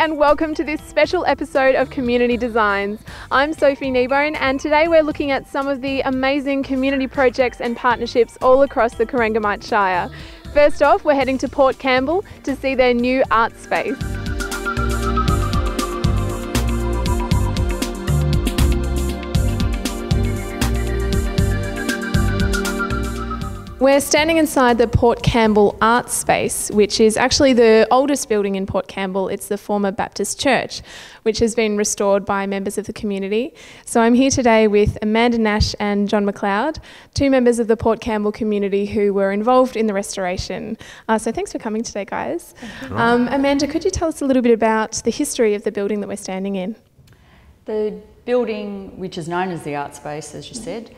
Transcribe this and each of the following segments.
and welcome to this special episode of Community Designs. I'm Sophie Kneebone, and today we're looking at some of the amazing community projects and partnerships all across the Corangamite Shire. First off, we're heading to Port Campbell to see their new art space. We're standing inside the Port Campbell art space, which is actually the oldest building in Port Campbell. It's the former Baptist church, which has been restored by members of the community. So I'm here today with Amanda Nash and John McLeod, two members of the Port Campbell community who were involved in the restoration. So thanks for coming today, guys. Amanda, could you tell us a little bit about the history of the building that we're standing in? The building, which is known as the art space, as you said,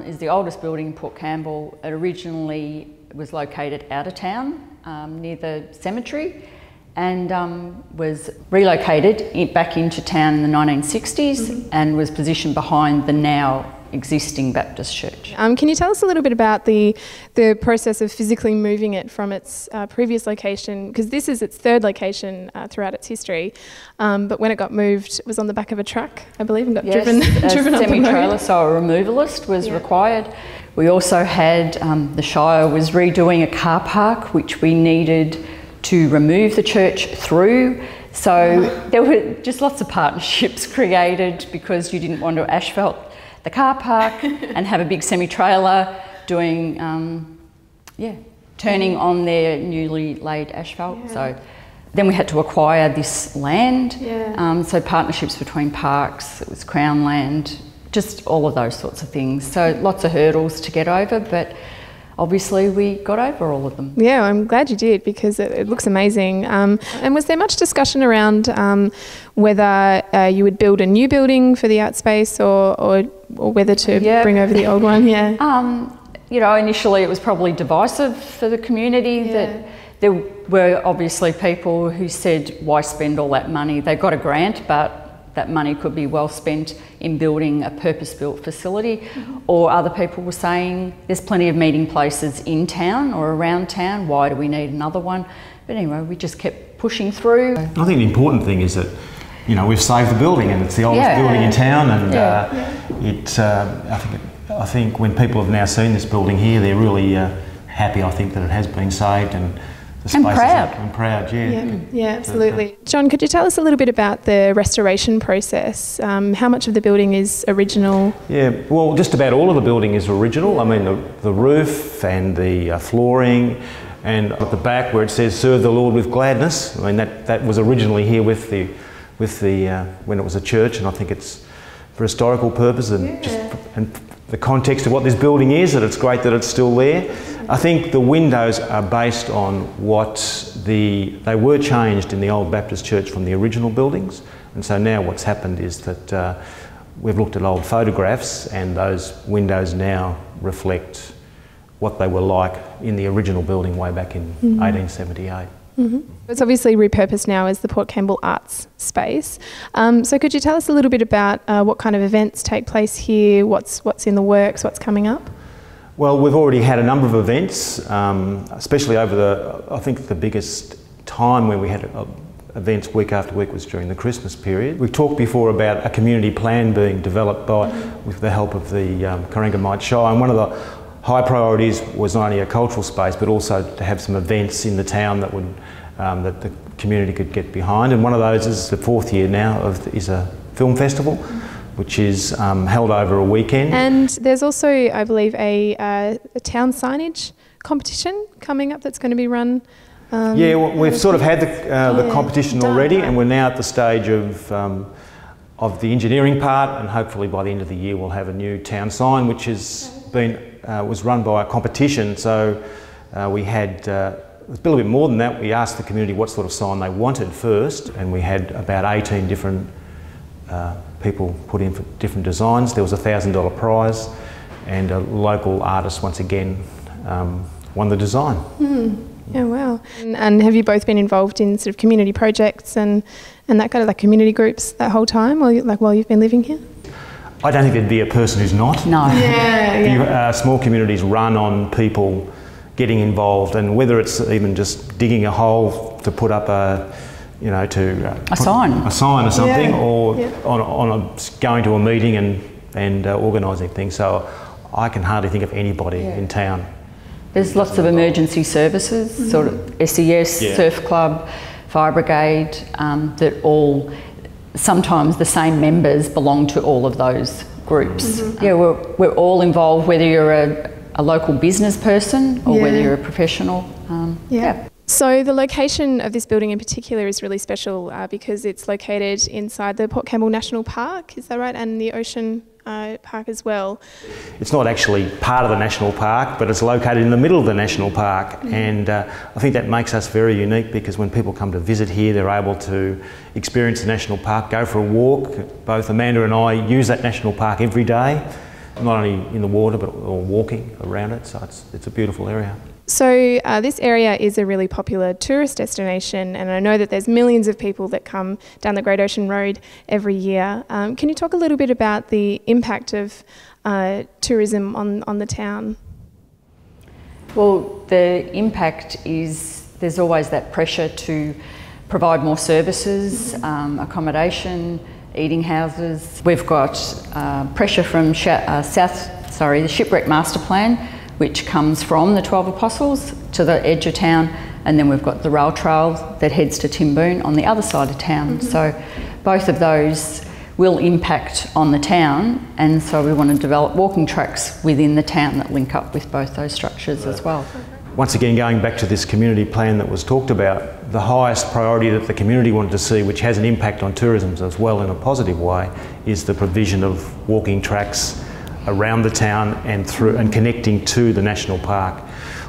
is the oldest building in Port Campbell. It originally was located out of town near the cemetery and was relocated back into town in the 1960s and was positioned behind the now existing Baptist church. Can you tell us a little bit about the process of physically moving it from its previous location, because this is its third location throughout its history, but when it got moved it was on the back of a truck, I believe, and got driven a up the semi-trailer, road. so a removalist was required. We also had, the Shire was redoing a car park which we needed to remove the church through. So there were just lots of partnerships created because you didn't want to asphalt the car park and have a big semi-trailer doing, turning on their newly laid asphalt. So then we had to acquire this land. So partnerships between parks, it was Crown land, just all of those sorts of things. So lots of hurdles to get over, but obviously we got over all of them. Yeah, I'm glad you did, because it looks amazing. And was there much discussion around whether you would build a new building for the art space or whether to bring over the old one? You know, initially it was probably divisive for the community. That there were obviously people who said, why spend all that money? They got a grant, but that money could be well spent in building a purpose-built facility. Or other people were saying, there's plenty of meeting places in town or around town, why do we need another one? But anyway, we just kept pushing through. I think the important thing is that, you know, we've saved the building and it's the oldest building in town, and I think when people have now seen this building here, they're really happy, I think, that it has been saved, and proud. I'm proud, yeah, absolutely. John, could you tell us a little bit about the restoration process? How much of the building is original? Yeah, well, just about all of the building is original. I mean, the roof and the flooring, and at the back where it says "Serve the Lord with gladness." I mean, that was originally here with the when it was a church, and I think it's for historical purposes and the context of what this building is, that it's great that it's still there. I think the windows are based on they were changed in the old Baptist church from the original buildings, and so now what's happened is that we've looked at old photographs, and those windows now reflect what they were like in the original building way back in 1878. It's obviously repurposed now as the Port Campbell Arts Space. So could you tell us a little bit about what kind of events take place here, what's in the works, what's coming up? Well, we've already had a number of events, especially over I think the biggest time when we had events week after week was during the Christmas period. We've talked before about a community plan being developed with the help of the Corangamite Shire, and one of the high priorities was not only a cultural space but also to have some events in the town that would that the community could get behind, and one of those is the fourth year now is a film festival, which is held over a weekend. And there's also, I believe, a town signage competition coming up that's going to be run. Well, we've sort of had the competition already, and we're now at the stage of the engineering part, and hopefully by the end of the year we'll have a new town sign, which has was run by a competition. So we had it was a little bit more than that. We asked the community what sort of sign they wanted first, and we had about 18 different people put in for different designs. There was a $1,000 prize, and a local artist once again won the design. Oh wow! And have you both been involved in sort of community projects and that kind of like community groups that whole time, while you've been living here? I don't think there'd be a person who's not. No. Small communities run on people getting involved, and whether it's even just digging a hole to put up you know, to a sign or something, or Yeah. going to a meeting and organising things. So I can hardly think of anybody in town. There's lots of emergency services, sort of SES, Surf Club, Fire Brigade, that all, sometimes the same members belong to all of those groups. Yeah, we're all involved, whether you're a local business person or whether you're a professional. So the location of this building in particular is really special because it's located inside the Port Campbell National Park, is that right? And the Ocean Park as well. It's not actually part of the national park, but it's located in the middle of the national park, and I think that makes us very unique, because when people come to visit here, they're able to experience the national park, go for a walk. Both Amanda and I use that national park every day, not only in the water but walking around it, so it's a beautiful area. So this area is a really popular tourist destination, and I know that there's millions of people that come down the Great Ocean Road every year. Can you talk a little bit about the impact of tourism on the town? Well, the impact is there's always that pressure to provide more services, accommodation, eating houses. We've got pressure from the Shipwreck Master Plan, which comes from the 12 Apostles to the edge of town, and then we've got the rail trail that heads to Timboon on the other side of town. So both of those will impact on the town, and so we want to develop walking tracks within the town that link up with both those structures as well. Once again, going back to this community plan that was talked about, the highest priority that the community wanted to see, which has an impact on tourism as well in a positive way, is the provision of walking tracks around the town and through and connecting to the national park.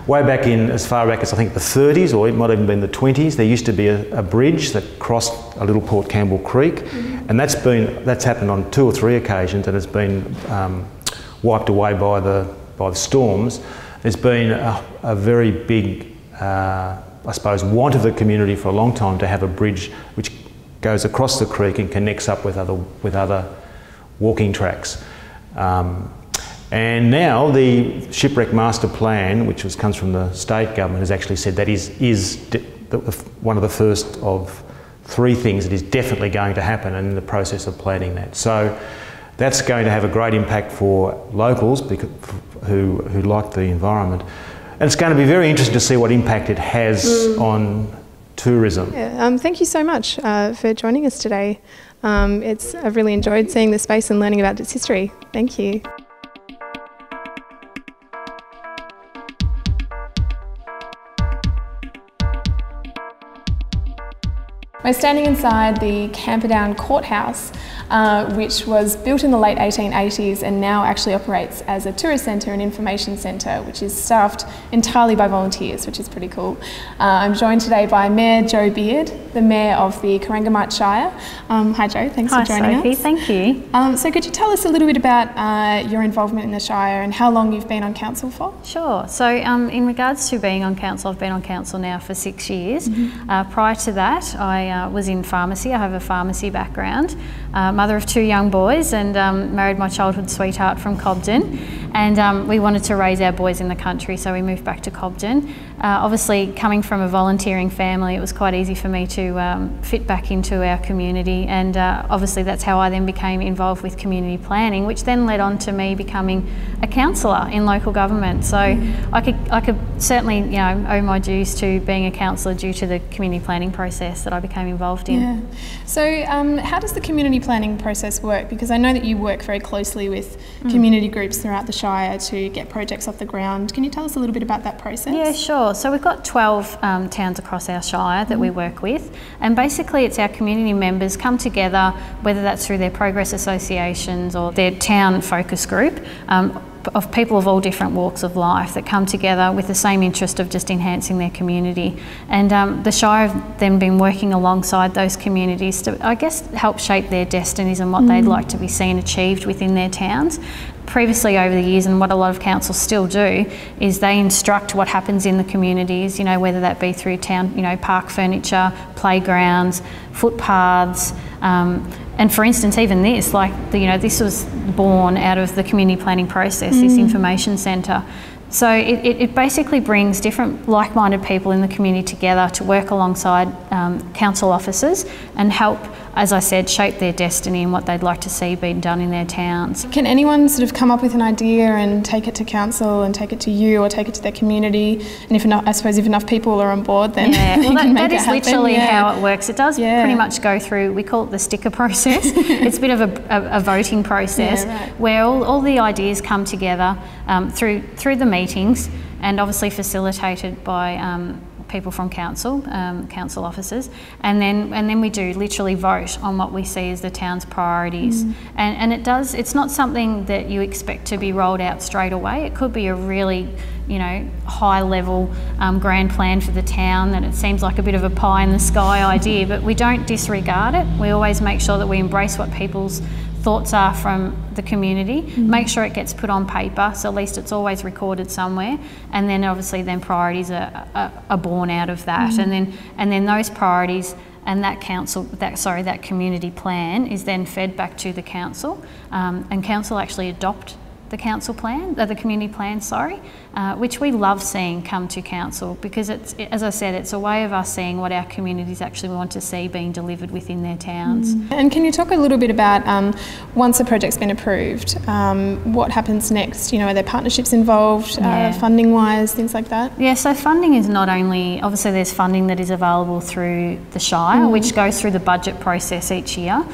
Way back as far back as I think the 30s, or it might even been the 20s, there used to be a bridge that crossed a little Port Campbell Creek, and that's happened on 2 or 3 occasions, and it's been wiped away by the storms. There's been a very big, I suppose, want of the community for a long time to have a bridge which goes across the creek and connects up with other walking tracks. And now the Shipwreck Master Plan, which comes from the state government, has actually said that is one of the first of 3 things that is definitely going to happen, and in the process of planning that. So that's going to have a great impact for locals who like the environment. And it's going to be very interesting to see what impact it has on tourism. Yeah, thank you so much for joining us today. I've really enjoyed seeing the space and learning about its history. Thank you. We're standing inside the Camperdown Courthouse, which was built in the late 1880s and now actually operates as a tourist centre and information centre, which is staffed entirely by volunteers, which is pretty cool. I'm joined today by Mayor Jo Beard, the Mayor of the Corangamite Shire. Hi Jo, thanks for joining Sophie, us. Thank you. So could you tell us a little bit about your involvement in the Shire and how long you've been on council for? Sure. So in regards to being on council, I've been on council now for 6 years. Prior to that, I was in pharmacy. I have a pharmacy background, mother of 2 young boys, and married my childhood sweetheart from Cobden. And we wanted to raise our boys in the country, so we moved back to Cobden. Obviously, coming from a volunteering family, it was quite easy for me to fit back into our community, and obviously that's how I then became involved with community planning, which then led on to me becoming a councillor in local government. So I could certainly, you know, owe my dues to being a councillor due to the community planning process that I became involved in. Yeah. So how does the community planning process work? Because I know that you work very closely with community groups throughout the Shire to get projects off the ground. Can you tell us a little bit about that process? Yeah, sure. So we've got 12 towns across our Shire that we work with, and basically it's our community members come together, whether that's through their progress associations or their town focus group, of people of all different walks of life that come together with the same interest of just enhancing their community. And the Shire have then been working alongside those communities to, I guess, help shape their destinies and what they'd like to be seen achieved within their towns. Previously over the years, and what a lot of councils still do, is they instruct what happens in the communities, you know, whether that be through town, you know, park furniture, playgrounds, footpaths, and for instance, even this, like, you know, this was born out of the community planning process, this information centre. So it basically brings different like-minded people in the community together to work alongside council officers and help, as I said, shape their destiny and what they'd like to see being done in their towns. Can anyone sort of come up with an idea and take it to council and take it to you or take it to their community? And if enough, I suppose if enough people are on board, then well, that is happen. literally how it works. It does pretty much go through, we call it the sticker process. It's a bit of a voting process where all the ideas come together through the meetings, and obviously facilitated by people from council, council officers, and then we do literally vote on what we see as the town's priorities. And it's not something that you expect to be rolled out straight away. It could be a really, high level grand plan for the town that it seems like a bit of a pie in the sky idea, but we don't disregard it. We always make sure that we embrace what people's thoughts are from the community, make sure it gets put on paper, so at least it's always recorded somewhere, and then obviously priorities are born out of that, and then those priorities and that community plan is then fed back to the council, and council actually adopt the council plan, the community plan, which we love seeing come to council, because as I said, it's a way of us seeing what our communities actually want to see being delivered within their towns. And can you talk a little bit about once a project's been approved, what happens next? Are there partnerships involved, funding wise, things like that? Yeah, so funding is not only, obviously there's funding that is available through the Shire, which goes through the budget process each year.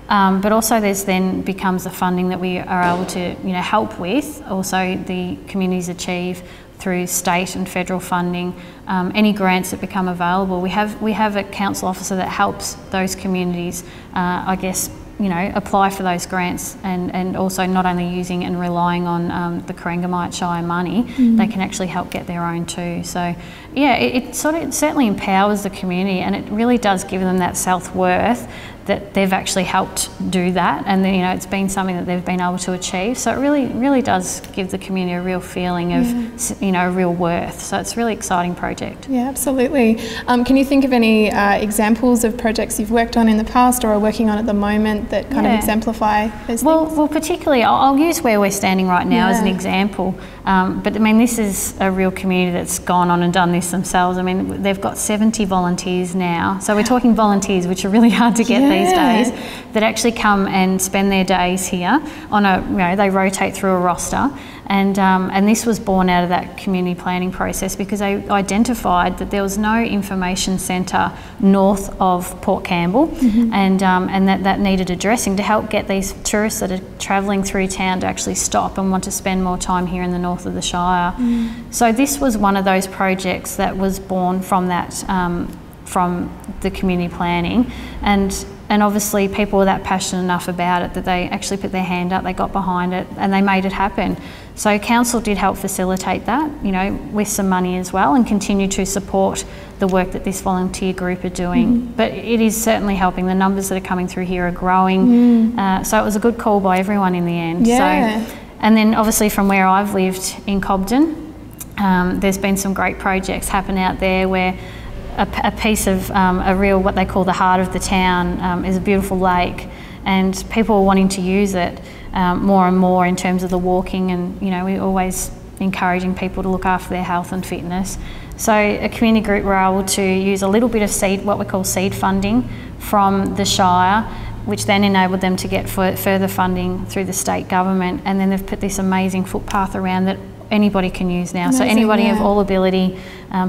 But also there's then becomes the funding that we are able to help with. Also the communities achieve through state and federal funding, any grants that become available. We have a council officer that helps those communities, apply for those grants, and also not only using and relying on the Corangamite Shire money, they can actually help get their own too. So yeah, it certainly empowers the community, and it really does give them that self-worth that they've actually helped do that, and then, it's been something that they've been able to achieve. So it really does give the community a real feeling of real worth. So it's a really exciting project. Yeah, absolutely. Can you think of any examples of projects you've worked on in the past or are working on at the moment that kind of exemplify those things? Well, particularly I'll use where we're standing right now as an example. But I mean, this is a real community that's gone on and done this themselves. I mean, they've got 70 volunteers now. So we're talking volunteers, which are really hard to get these days, that actually come and spend their days here on they rotate through a roster. And this was born out of that community planning process, because they identified that there was no information centre north of Port Campbell, and that needed addressing to help get these tourists that are travelling through town to actually stop and want to spend more time here in the north of the Shire. So this was one of those projects that was born from that, from the community planning, and obviously people were that passionate enough about it that they actually put their hand up, they got behind it, and they made it happen. So council did help facilitate that, with some money as well, and continue to support the work that this volunteer group are doing. But it is certainly helping. The numbers that are coming through here are growing. So it was a good call by everyone in the end. So, and then obviously from where I've lived in Cobden, there's been some great projects happen out there where a piece of a real, what they call the heart of the town, is a beautiful lake, and people are wanting to use it more and more in terms of the walking, and we're always encouraging people to look after their health and fitness. So a community group were able to use a little bit of seed, what we call seed funding, from the Shire, which then enabled them to get further funding through the state government, and then they've put this amazing footpath around that anybody can use now. Amazing, so anybody of all ability,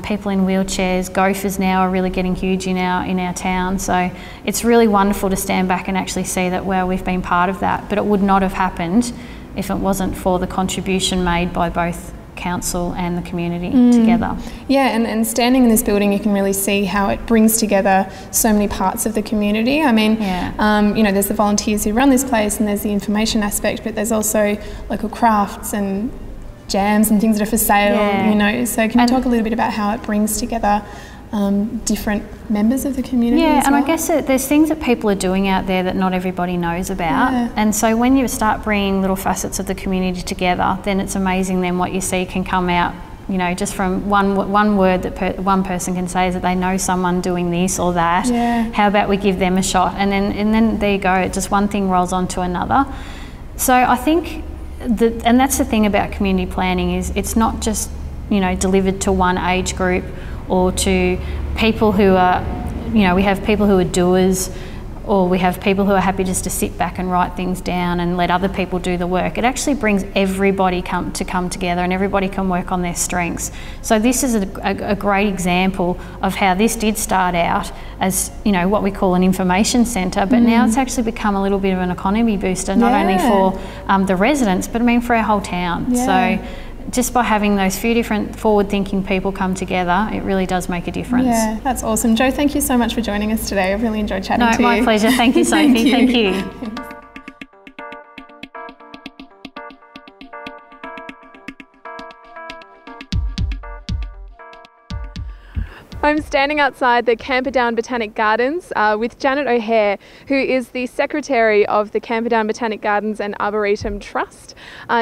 people in wheelchairs, gophers now are really getting huge in our town. So it's really wonderful to stand back and actually see that, well, we've been part of that, but it would not have happened if it wasn't for the contribution made by both council and the community together. Yeah, and standing in this building, you can really see how it brings together so many parts of the community. I mean, there's the volunteers who run this place, and there's the information aspect, but there's also local crafts and jams and things that are for sale, so can you talk a little bit about how it brings together different members of the community as well? And I guess there's things that people are doing out there that not everybody knows about, and so when you start bringing little facets of the community together, then it's amazing then what you see can come out, just from one word that one person can say is that they know someone doing this or that. How about we give them a shot, and then there you go, just one thing rolls on to another. So I think and that's the thing about community planning, is it's not just, you know, delivered to one age group or to people who are, you know, we have people who are doers, or we have people who are happy just to sit back and write things down and let other people do the work. It actually brings everybody come together, and everybody can work on their strengths. So this is a great example of how this did start out as, you know, what we call an information centre, but now it's actually become a little bit of an economy booster, not only for the residents, but I mean for our whole town. So just by having those few different forward-thinking people come together, it really does make a difference. Yeah, that's awesome. Jo, thank you so much for joining us today. I've really enjoyed chatting to you. No, my pleasure. Thank you, Sophie. Thank you. I'm standing outside the Camperdown Botanic Gardens with Janet O'Hare, who is the Secretary of the Camperdown Botanic Gardens and Arboretum Trust.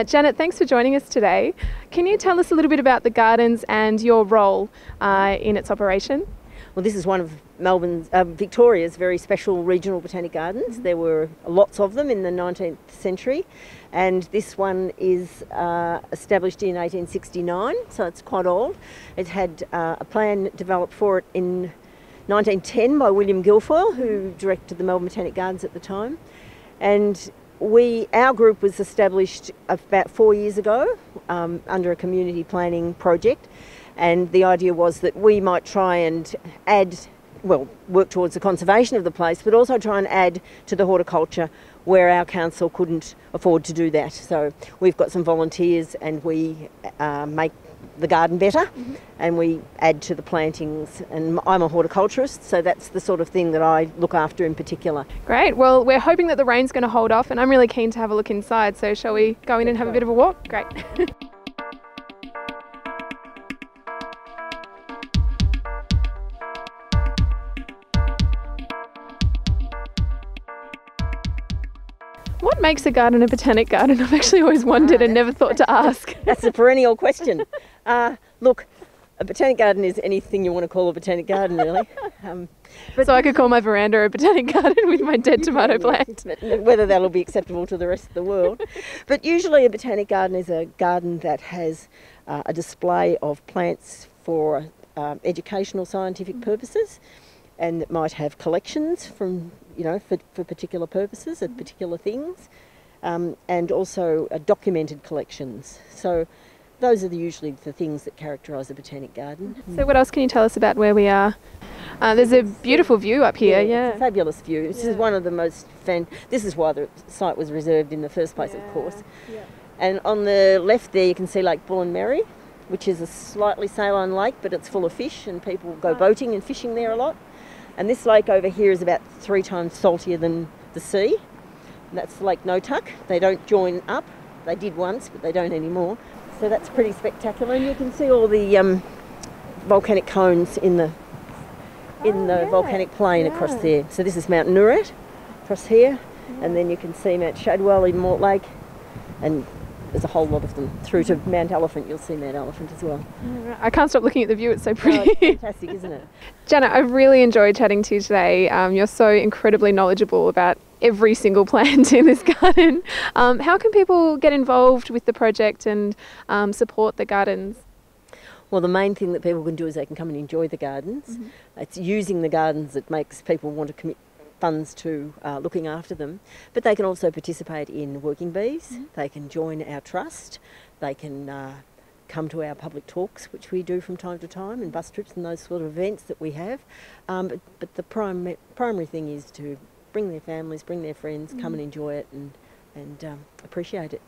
Janet, thanks for joining us today. Can you tell us a little bit about the gardens and your role in its operation? Well, this is one of Victoria's very special regional botanic gardens. There were lots of them in the 19th century, and this one is established in 1869, so it's quite old. It had a plan developed for it in 1910 by William Guilfoyle, who directed the Melbourne Botanic Gardens at the time. And our group was established about 4 years ago under a community planning project. And the idea was that we might try and work towards the conservation of the place, but also try and add to the horticulture where our council couldn't afford to do that. So we've got some volunteers, and we make the garden better, and we add to the plantings. And I'm a horticulturist, so that's the sort of thing that I look after in particular. Great. Well, we're hoping that the rain's going to hold off, and I'm really keen to have a look inside. So shall we go in and have a bit of a walk? Great. What makes a garden a botanic garden? I've actually always wondered and never thought to ask. That's a perennial question. Look, a botanic garden is anything you want to call a botanic garden, really. So I could call my veranda a botanic garden with my dead tomato plant. Whether that'll be acceptable to the rest of the world. But usually a botanic garden is a garden that has a display of plants for educational, scientific purposes, and that might have collections from, you know, for particular purposes and particular things, and also documented collections. So those are usually the things that characterise a botanic garden. So what else can you tell us about where we are? There's a beautiful view up here, It's a fabulous view. This is one of the most this is why the site was reserved in the first place, of course. And on the left there you can see Lake Bull and Merry, which is a slightly saline lake, but it's full of fish, and people go boating and fishing there a lot. And this lake over here is about 3 times saltier than the sea. And that's Lake Notuck. They don't join up. They did once, but they don't anymore. So that's pretty spectacular. And you can see all the volcanic cones in the volcanic plain across there. So this is Mount Noorat across here, and then you can see Mount Shadwell in Mortlake, and there's a whole lot of them through to Mount Elephant. You'll see Mount Elephant as well. I can't stop looking at the view, it's so pretty. Oh, it's fantastic, isn't it? Janet, I've really enjoyed chatting to you today. You're so incredibly knowledgeable about every single plant in this garden. How can people get involved with the project and support the gardens? Well, the main thing that people can do is they can come and enjoy the gardens. It's using the gardens that makes people want to commit funds to looking after them, but they can also participate in working bees. They can join our trust. They can come to our public talks, which we do from time to time, and bus trips and those sort of events that we have. But the primary thing is to bring their families, bring their friends, come and enjoy it and appreciate it.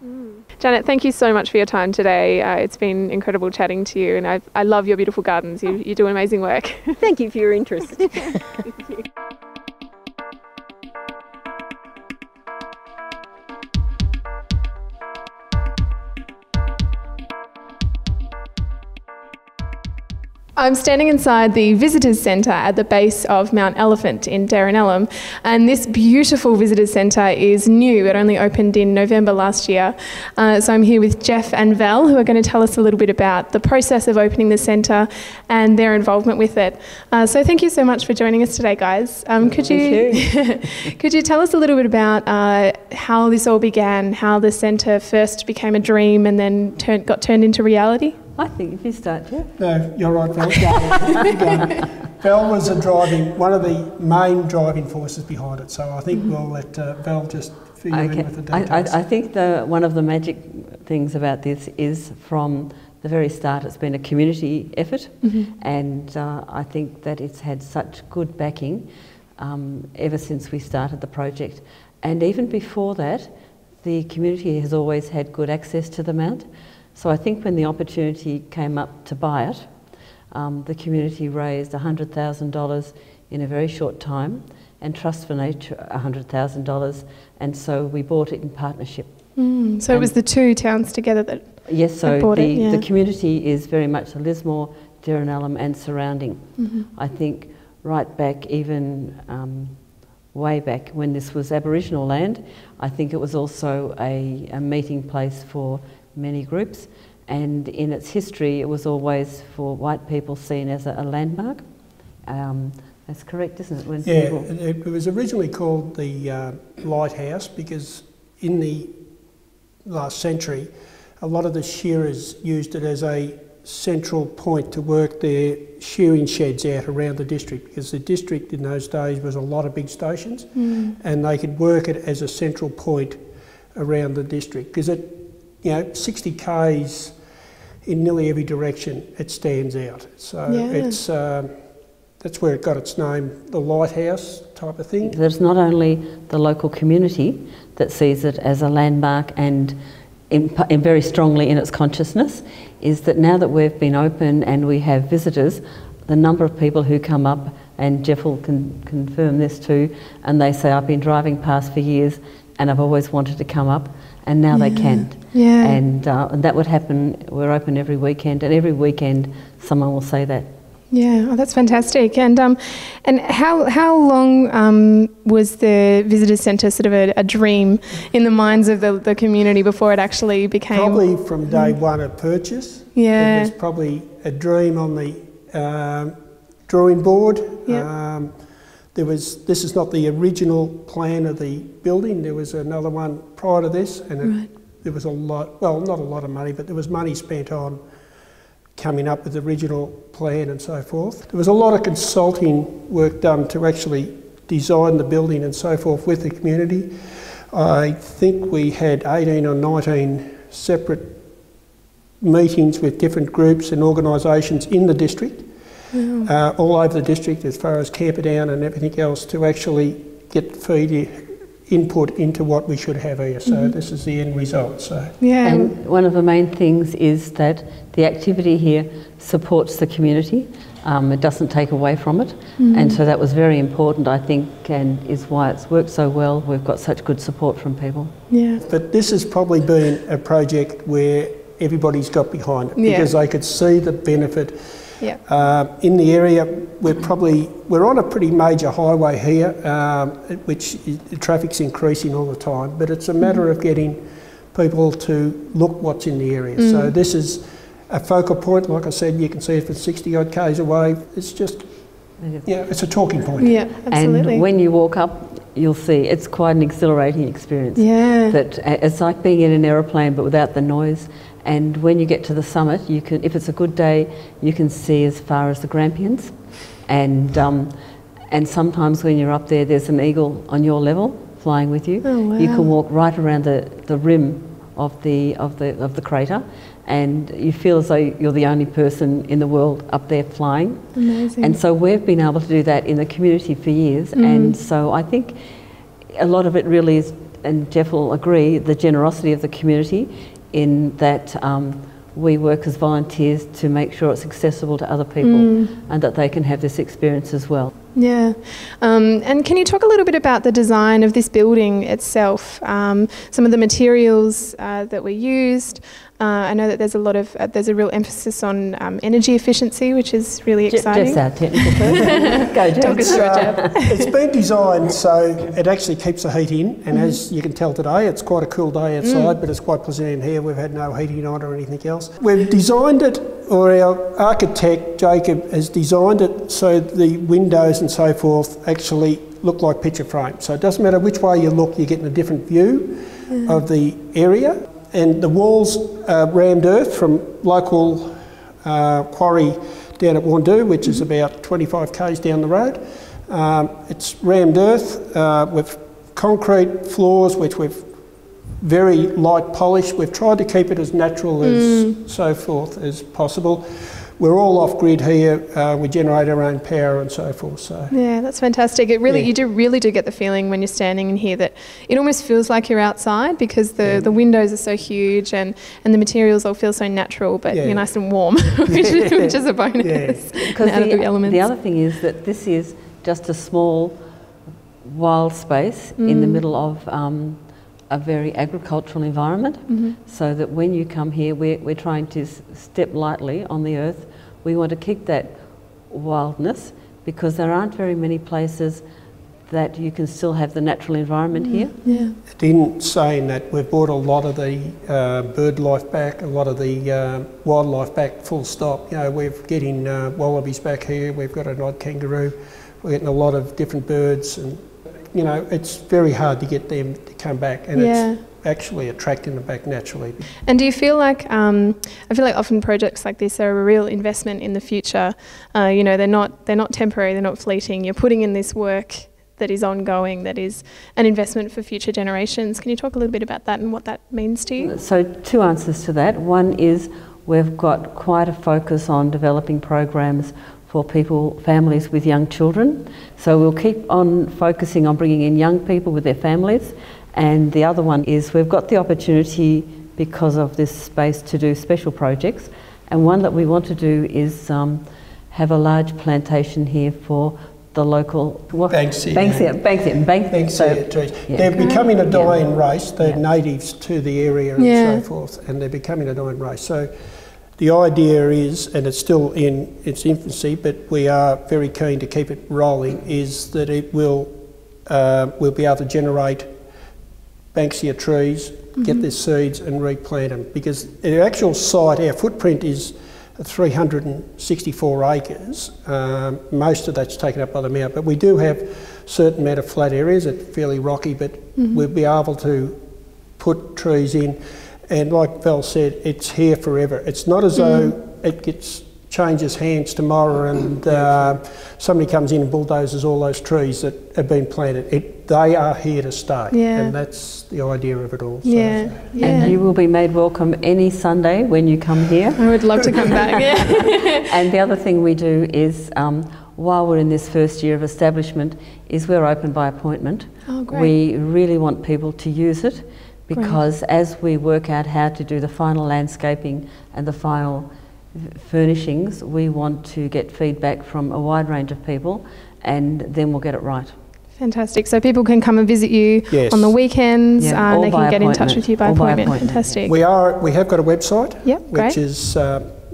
Janet, thank you so much for your time today. It's been incredible chatting to you, and I love your beautiful gardens. You do amazing work. Thank you for your interest. Thank you. I'm standing inside the Visitors Centre at the base of Mount Elephant in Derrinallum, and this beautiful Visitors Centre is new. It only opened in November last year. So I'm here with Jeff and Val, who are going to tell us a little bit about the process of opening the centre and their involvement with it. So thank you so much for joining us today, guys. Could you tell us a little bit about how this all began, how the centre first became a dream and then got turned into reality? I think if you start, Jeff. No, you're right, Val. Val was one of the main driving forces behind it, so I think we'll let Val just fill you in with the details. I think one of the magic things about this is from the very start it's been a community effort, and I think that it's had such good backing ever since we started the project. And even before that, the community has always had good access to the Mount. So I think when the opportunity came up to buy it, the community raised $100,000 in a very short time, and Trust for Nature $100,000, and so we bought it in partnership. So it was the two towns together that yes, so bought it, the community is very much Lismore, Derrinallum and surrounding. I think right back even way back when this was Aboriginal land, I think it was also a meeting place for many groups, and in its history it was always for white people seen as a landmark. That's correct, isn't it? When it was originally called the Lighthouse because in the last century a lot of the shearers used it as a central point to work their shearing sheds out around the district, because the district in those days was a lot of big stations, and they could work it as a central point around the district because it, 60 k's in nearly every direction, it stands out. So it's that's where it got its name, the Lighthouse type of thing. There's not only the local community that sees it as a landmark and very strongly in its consciousness, is that now that we've been open and we have visitors, the number of people who come up, and Jeff will confirm this too, and they say, I've been driving past for years and I've always wanted to come up, and now they can. And that would happen. We're open every weekend, and every weekend someone will say that. Yeah, oh, that's fantastic. And how long was the Visitor Centre sort of a dream in the minds of the community before it actually became? Probably from day one of purchase. Yeah. It was probably a dream on the drawing board. This is not the original plan of the building. There was another one prior to this, and there was a lot, well, not a lot of money, but there was money spent on coming up with the original plan and so forth. There was a lot of consulting work done to actually design the building and so forth with the community. I think we had 18 or 19 separate meetings with different groups and organisations in the district, all over the district as far as Camperdown and everything else, to actually get input into what we should have here. So this is the end result. So and one of the main things is that the activity here supports the community. It doesn't take away from it, and so that was very important, I think, and is why it's worked so well. We've got such good support from people. Yeah. But this has probably been a project where everybody's got behind it because they could see the benefit. In the area, we're on a pretty major highway here, which the traffic's increasing all the time, but it's a matter of getting people to look what's in the area. So this is a focal point. Like I said, you can see it from 60 odd k's away. It's just, it's a talking point. Yeah, absolutely. And when you walk up, you'll see it's quite an exhilarating experience. Yeah. That it's like being in an aeroplane but without the noise. And when you get to the summit, you can, if it's a good day, you can see as far as the Grampians, and sometimes when you're up there, there's an eagle on your level flying with you. Oh, wow. You can walk right around the rim of the crater, and you feel as though you're the only person in the world up there flying. Amazing. And so we've been able to do that in the community for years, and so I think a lot of it really is, and Jeff will agree, the generosity of the community, in that we work as volunteers to make sure it's accessible to other people and that they can have this experience as well. Yeah. And can you talk a little bit about the design of this building itself? Some of the materials that were used, I know that there's a real emphasis on energy efficiency, which is really exciting. Just our technical person. Go, Jess. Talk us through it, Jeb. It's been designed so it actually keeps the heat in, and as you can tell today, it's quite a cool day outside, but it's quite pleasant in here. We've had no heating on or anything else. We've designed it, or our architect, Jacob, has designed it so the windows and so forth actually look like picture frames. So it doesn't matter which way you look, you're getting a different view of the area. And the walls are rammed earth from local quarry down at Wandoo, which is about 25 k's down the road. It's rammed earth with concrete floors, which we've very light polished. We've tried to keep it as natural as so forth as possible. We're all off grid here. We generate our own power and so forth. So yeah, that's fantastic. It really, you really do get the feeling when you're standing in here that it almost feels like you're outside, because the windows are so huge and the materials all feel so natural, but you're nice and warm, which is a bonus. Because the other thing is that this is just a small wild space in the middle of a very agricultural environment, so that when you come here, we're trying to step lightly on the earth. We want to keep that wildness, because there aren't very many places that you can still have the natural environment here. In saying that, we've brought a lot of the bird life back, a lot of the wildlife back, full stop. You know, we're getting wallabies back here, we've got an odd kangaroo, we're getting a lot of different birds, and you know, it's very hard to get them to come back, and it's actually attracting them back naturally. And do you feel like, I feel like often projects like this are a real investment in the future. You know, they're not temporary, they're not fleeting. You're putting in this work that is ongoing, that is an investment for future generations. Can you talk a little bit about that and what that means to you? So 2 answers to that. One is we've got quite a focus on developing programs for families with young children. So we'll keep on focusing on bringing in young people with their families. And the other one is we've got the opportunity, because of this space, to do special projects. And one that we want to do is have a large plantation here for the local Banksia trees. They're becoming a dying race. They're natives to the area and so forth, and they're becoming a dying race. So the idea is, and it's still in its infancy, but we are very keen to keep it rolling, is that it will we'll be able to generate Banksia trees, get their seeds and replant them, because the actual site, our footprint is 364 acres. Most of that's taken up by the mount, but we do have a certain amount of flat areas. It's fairly rocky, but we'll be able to put trees in. And like Val said, it's here forever. It's not as though it changes hands tomorrow and somebody comes in and bulldozes all those trees that have been planted. They are here to stay, and that's the idea of it all. And you will be made welcome any Sunday when you come here. I would love to come back. And the other thing we do is, while we're in this first year of establishment, is we're open by appointment. Oh, great. We really want people to use it, because as we work out how to do the final landscaping and the final furnishings, we want to get feedback from a wide range of people, and then we'll get it right. Fantastic. So people can come and visit you on the weekends, and they can get in touch with you by appointment. Fantastic. We have got a website, which is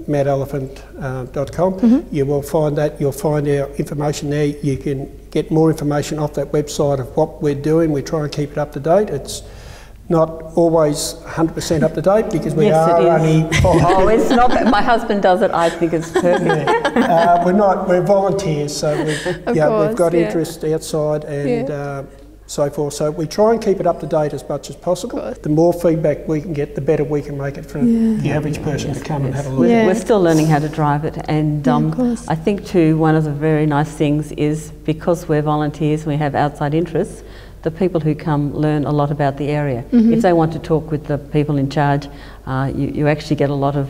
madelephant.com. You will find that. You'll find our information there. You can get more information off that website of what we're doing. We try and keep it up to date. It's not always 100% up to date, because we are only... It's not. My husband does it. I think it's perfect. We're volunteers, so we've got interest outside and so forth. So we try and keep it up to date as much as possible. The more feedback we can get, the better we can make it for the average person to come and have a look. We're still learning how to drive it, and I think too, one of the very nice things is, because we're volunteers and we have outside interests, the people who come learn a lot about the area. If they want to talk with the people in charge, you actually get a lot of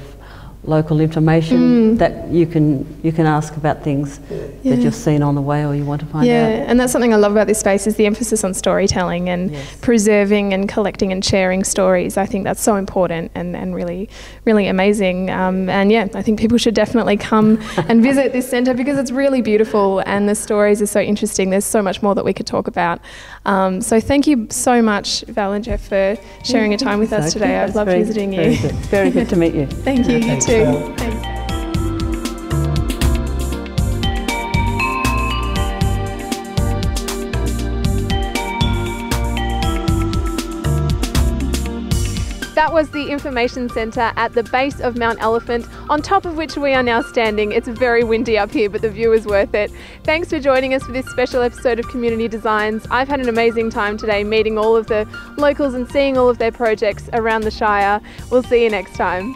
local information that you can ask about things that you've seen on the way or you want to find out. Yeah, and that's something I love about this space is the emphasis on storytelling and preserving and collecting and sharing stories. I think that's so important and really, really amazing. And yeah, I think people should definitely come and visit this centre because it's really beautiful and the stories are so interesting. There's so much more that we could talk about. So thank you so much, Val and Jeff, for sharing your time with us today. I've loved visiting you. It's very good to meet you. Thank you, you too. Thanks. That was the information centre at the base of Mount Elephant, on top of which we are now standing. It's very windy up here, but the view is worth it. Thanks for joining us for this special episode of Community Designs. I've had an amazing time today meeting all of the locals and seeing all of their projects around the Shire. We'll see you next time.